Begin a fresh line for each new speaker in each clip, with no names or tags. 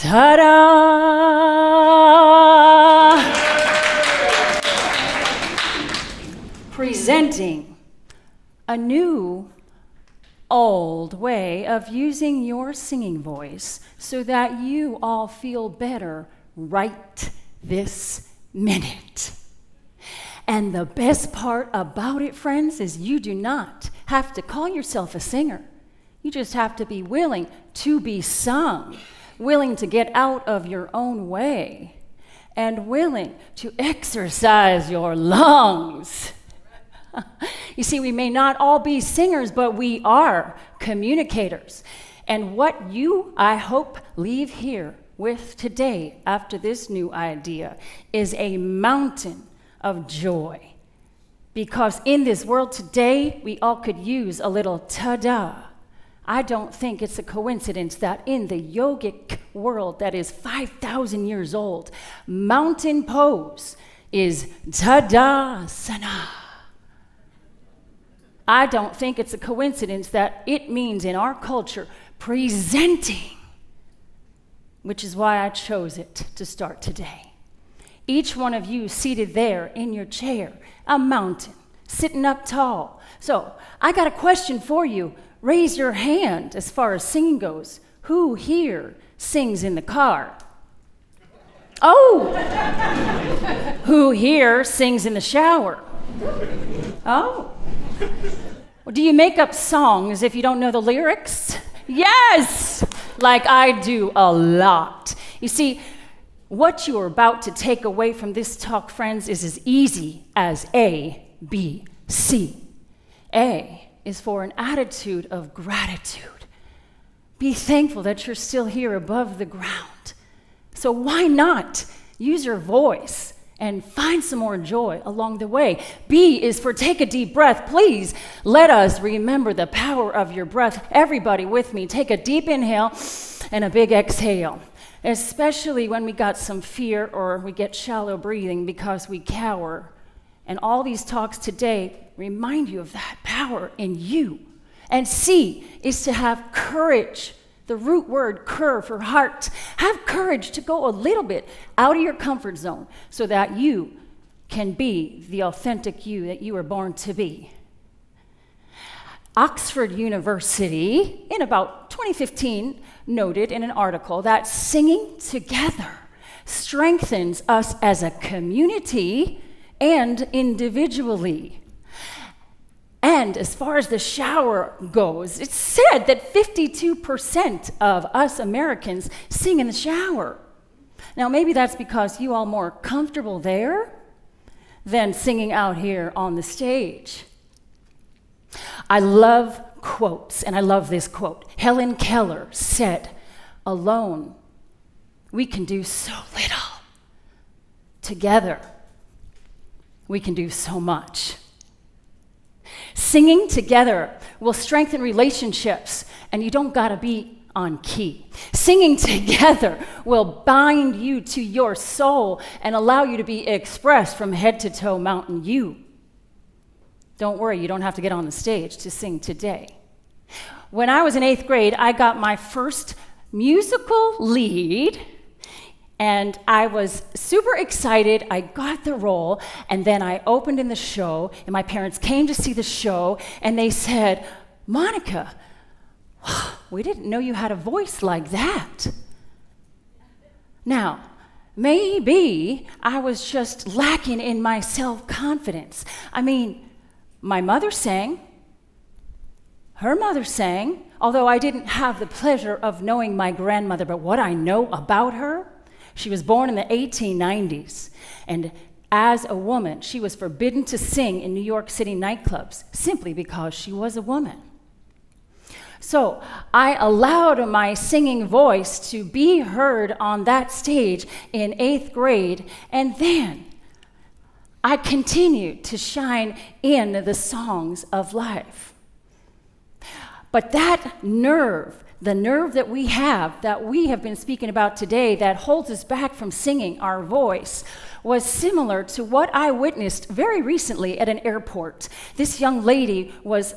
Tada! Presenting a new, old way of using your singing voice so that you all feel better right this minute. And the best part about it, friends, is you do not have to call yourself a singer. You just have to be willing to be sung, willing to get out of your own way, and willing to exercise your lungs. You see, we may not all be singers, but we are communicators. And what you, I hope, leave here with today after this new idea is a mountain of joy. Because in this world today, we all could use a little tada. I don't think it's a coincidence that in the yogic world that is 5,000 years old, mountain pose is Tadasana. I don't think it's a coincidence that it means in our culture presenting, which is why I chose it to start today. Each one of you seated there in your chair, a mountain, sitting up tall. So I got a question for you. Raise your hand as far as singing goes. Who here sings in the car? Oh! Who here sings in the shower? Oh! Well, do you make up songs if you don't know the lyrics? Yes! Like I do a lot. You see, what you are about to take away from this talk, friends, is as easy as A, B, C. A is for an attitude of gratitude. Be thankful that you're still here above the ground. So why not use your voice and find some more joy along the way? B is for take a deep breath. Please let us remember the power of your breath. Everybody with me, take a deep inhale and a big exhale. Especially when we got some fear or we get shallow breathing because we cower. And all these talks today remind you of that power in you. And C is to have courage. The root word cur for heart. Have courage to go a little bit out of your comfort zone so that you can be the authentic you that you were born to be. Oxford University, in about 2015, noted in an article that singing together strengthens us as a community and individually. And as far as the shower goes, it's said that 52% of us Americans sing in the shower. Now, maybe that's because you all more comfortable there than singing out here on the stage. I love quotes, and I love this quote. Helen Keller said, "Alone, we can do so little. Together, we can do so much." Singing together will strengthen relationships, and you don't gotta be on key. Singing together will bind you to your soul and allow you to be expressed from head to toe, Mountain You. Don't worry, you don't have to get on the stage to sing today. When I was in 8th grade, I got my first musical lead, and I was super excited. I got the role, and then I opened in the show, and my parents came to see the show, and they said, "Monica, we didn't know you had a voice like that." Now, maybe I was just lacking in my self-confidence. I mean, my mother sang, her mother sang, although I didn't have the pleasure of knowing my grandmother, but what I know about her, she was born in the 1890s, and as a woman, she was forbidden to sing in New York City nightclubs simply because she was a woman. So I allowed my singing voice to be heard on that stage in 8th grade, and then I continued to shine in the songs of life. But that nerve, the nerve that we have been speaking about today, that holds us back from singing our voice, was similar to what I witnessed very recently at an airport. This young lady was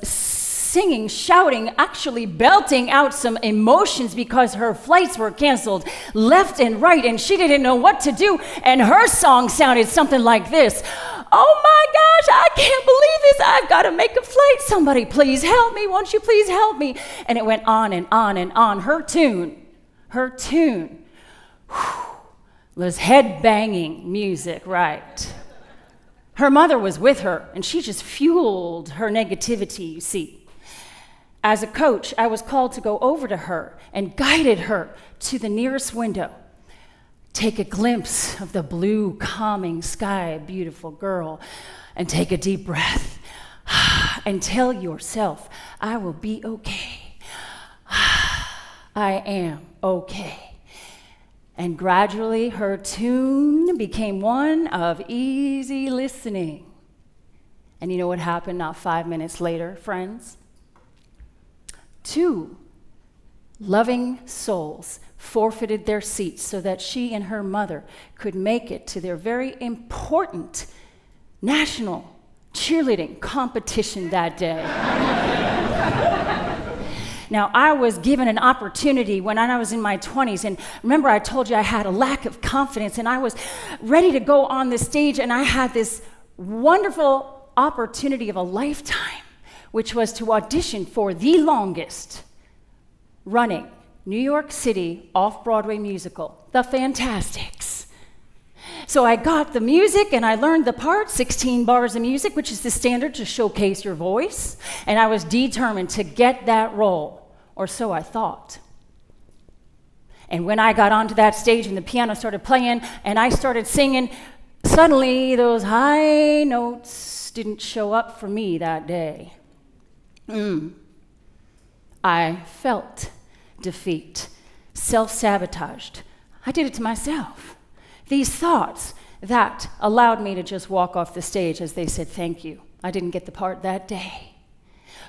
singing, shouting, actually belting out some emotions because her flights were canceled left and right, and she didn't know what to do, and her song sounded something like this. Oh my gosh, I can't believe this. I've got to make a flight. Somebody please help me. Won't you please help me? And it went on and on and on. Her tune was head-banging music, right? Her mother was with her, and she just fueled her negativity, you see. As a coach, I was called to go over to her and guided her to the nearest window. Take a glimpse of the blue, calming sky, beautiful girl, and take a deep breath. And tell yourself, I will be okay. I am okay. And gradually, her tune became one of easy listening. And you know what happened not 5 minutes later, friends? 2 loving souls forfeited their seats so that she and her mother could make it to their very important national cheerleading competition that day. Now, I was given an opportunity when I was in my 20s, and remember I told you I had a lack of confidence, and I was ready to go on the stage, and I had this wonderful opportunity of a lifetime, which was to audition for the longest running New York City off-Broadway musical, The Fantastics. So I got the music and I learned the part, 16 bars of music, which is the standard to showcase your voice, and I was determined to get that role, or so I thought. And when I got onto that stage and the piano started playing and I started singing, suddenly those high notes didn't show up for me that day. I felt defeat, self-sabotaged. I did it to myself. These thoughts that allowed me to just walk off the stage as they said, thank you. I didn't get the part that day.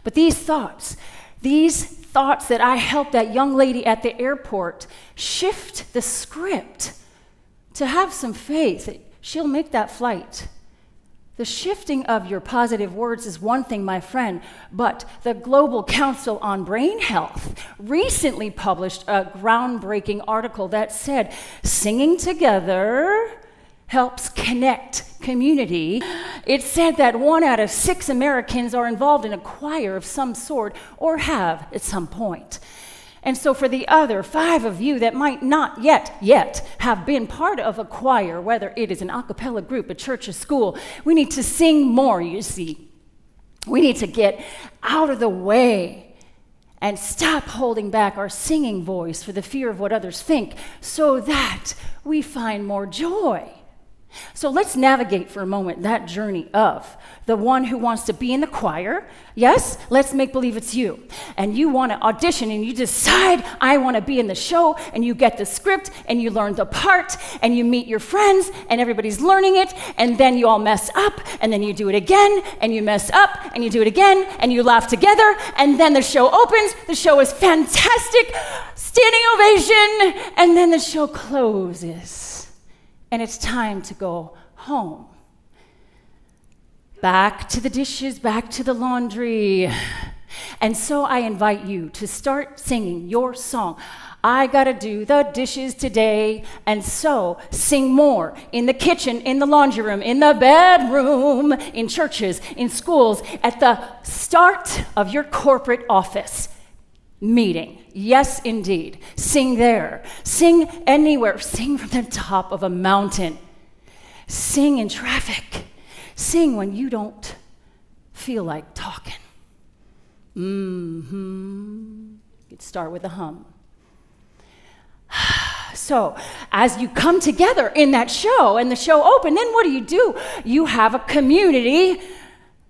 But these thoughts that I helped that young lady at the airport shift the script to have some faith that she'll make that flight. The shifting of your positive words is one thing, my friend, but the Global Council on Brain Health recently published a groundbreaking article that said singing together helps connect community. It said that 1 out of 6 Americans are involved in a choir of some sort or have at some point. And so for the other 5 of you that might not yet have been part of a choir, whether it is an a cappella group, a church, a school, we need to sing more, you see. We need to get out of the way and stop holding back our singing voice for the fear of what others think so that we find more joy. So let's navigate for a moment that journey of the one who wants to be in the choir. Yes, let's make believe it's you. And you want to audition and you decide, I want to be in the show, and you get the script and you learn the part and you meet your friends and everybody's learning it, and then you all mess up and then you do it again and you mess up and you do it again and you laugh together, and then the show opens, the show is fantastic, standing ovation, and then the show closes. And it's time to go home. Back to the dishes, back to the laundry. And so I invite you to start singing your song. I gotta do the dishes today. And so sing more in the kitchen, in the laundry room, in the bedroom, in churches, in schools, at the start of your corporate office meeting. Yes, indeed. Sing there. Sing anywhere. Sing from the top of a mountain. Sing in traffic. Sing when you don't feel like talking. You could start with a hum. So, as you come together in that show and the show open, then what do? You have a community.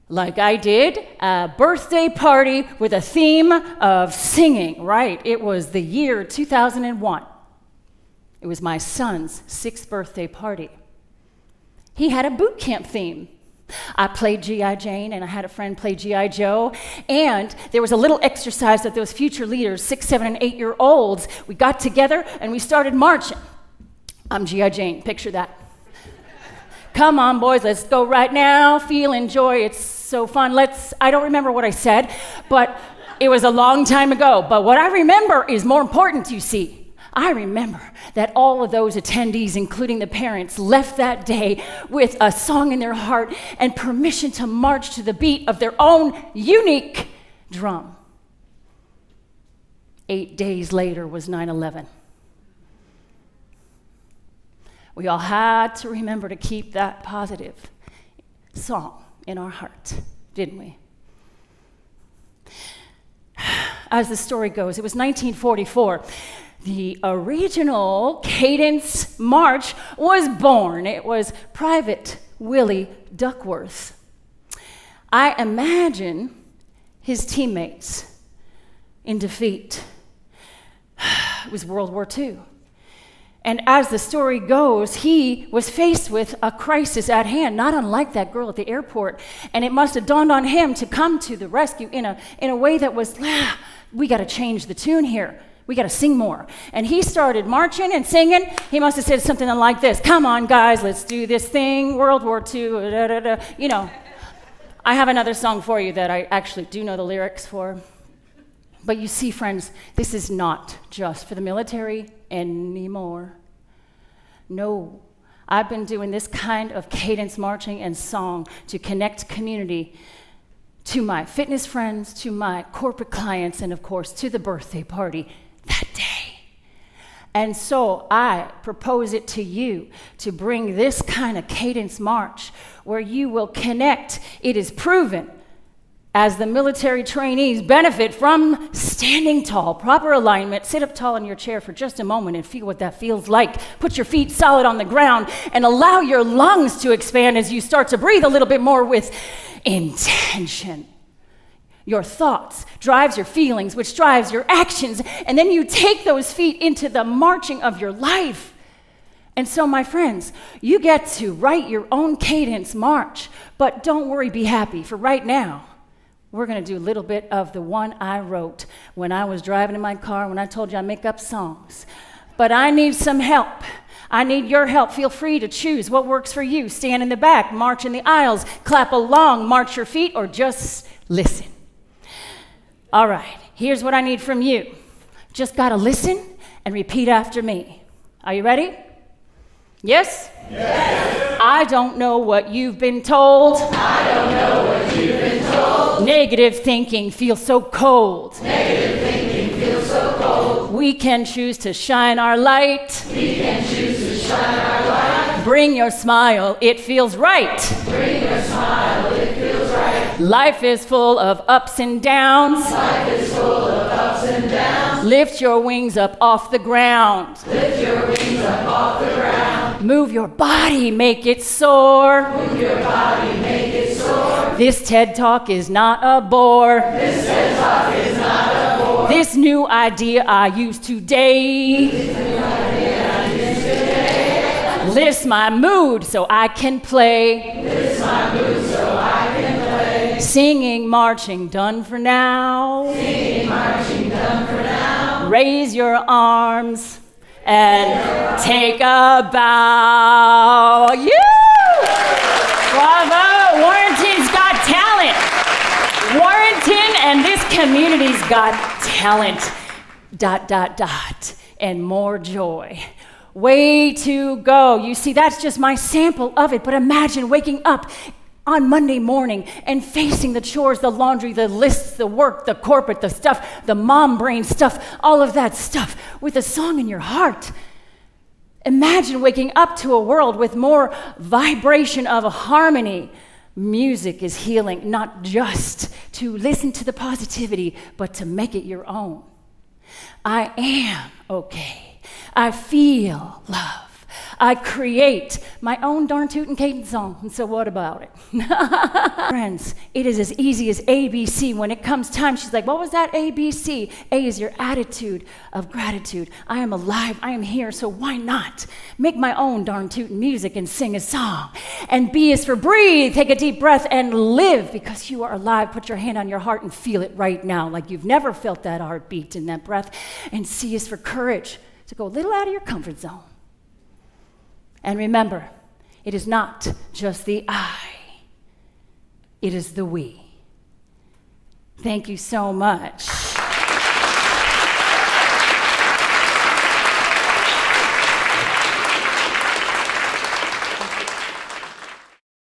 Like I did, a birthday party with a theme of singing, right? It was the year 2001. It was my son's 6th birthday party. He had a boot camp theme. I played G.I. Jane, and I had a friend play G.I. Joe, and there was a little exercise that those future leaders, 6, 7, and 8-year-olds, we got together and we started marching. I'm G.I. Jane, picture that. Come on, boys, let's go right now, feeling joy, it's so fun. I don't remember what I said, but it was a long time ago. But what I remember is more important, you see. I remember that all of those attendees, including the parents, left that day with a song in their heart and permission to march to the beat of their own unique drum. 8 days later was 9/11. We all had to remember to keep that positive song in our heart, didn't we? As the story goes, it was 1944. The original Cadence March was born. It was Private Willie Duckworth. I imagine his teammates in defeat. It was World War II. And as the story goes, he was faced with a crisis at hand, not unlike that girl at the airport. And it must have dawned on him to come to the rescue in a way that was, we got to change the tune here. We got to sing more. And he started marching and singing. He must have said something like this: come on, guys, let's do this thing. World War II, da, da, da. You know, I have another song for you that I actually do know the lyrics for. But you see, friends, this is not just for the military anymore. No, I've been doing this kind of cadence marching and song to connect community to my fitness friends, to my corporate clients, and of course, to the birthday party that day. And so I propose it to you to bring this kind of cadence march where you will connect. It is proven as the military trainees benefit from standing tall, proper alignment. Sit up tall in your chair for just a moment and feel what that feels like. Put your feet solid on the ground and allow your lungs to expand as you start to breathe a little bit more with intention. Your thoughts drives your feelings, which drives your actions, and then you take those feet into the marching of your life. And so, my friends, you get to write your own cadence march, but don't worry, be happy, for right now, we're going to do a little bit of the one I wrote when I was driving in my car, when I told you I make up songs. But I need some help. I need your help. Feel free to choose what works for you. Stand in the back, march in the aisles, clap along, march your feet, or just listen. All right, here's what I need from you. Just got to listen and repeat after me. Are you ready? Yes?
Yes.
I don't know what you've been told.
I don't know what you've been told.
Negative thinking feels so cold.
Negative thinking feels so cold.
We can choose to shine our light.
We can choose to shine our light.
Bring your smile, it feels right.
Bring your smile, it feels right.
Life is full of ups and downs.
Life is full of ups and downs.
Lift your wings up off the ground.
Lift your wings up off the ground.
Move your body, make it soar.
Move your body, make it soar.
This TED Talk is not a bore.
This TED Talk is not a bore.
This new idea I use today.
This new idea I use today.
Lifts my mood so I can play.
Lifts my mood so I can play.
Singing, marching, done for now.
Singing, marching, done for now.
Raise your arms and take a bow. Bravo! Warrenton's got talent. Warrenton and this community's got talent. ... And more joy. Way to go. You see, that's just my sample of it, but imagine waking up on Monday morning and facing the chores, the laundry, the lists, the work, the corporate, the stuff, the mom brain stuff, all of that stuff with a song in your heart. Imagine waking up to a world with more vibration of harmony. Music is healing, not just to listen to the positivity, but to make it your own. I am okay. I feel love. I create my own darn tootin' cadence song, and so what about it? Friends, it is as easy as ABC. When it comes time, she's like, what was that ABC? A is your attitude of gratitude. I am alive, I am here, so why not make my own darn tootin' music and sing a song? And B is for breathe, take a deep breath and live, because you are alive. Put your hand on your heart and feel it right now, like you've never felt that heartbeat in that breath. And C is for courage, to go a little out of your comfort zone. And remember, it is not just the I. it is the we. Thank you so much.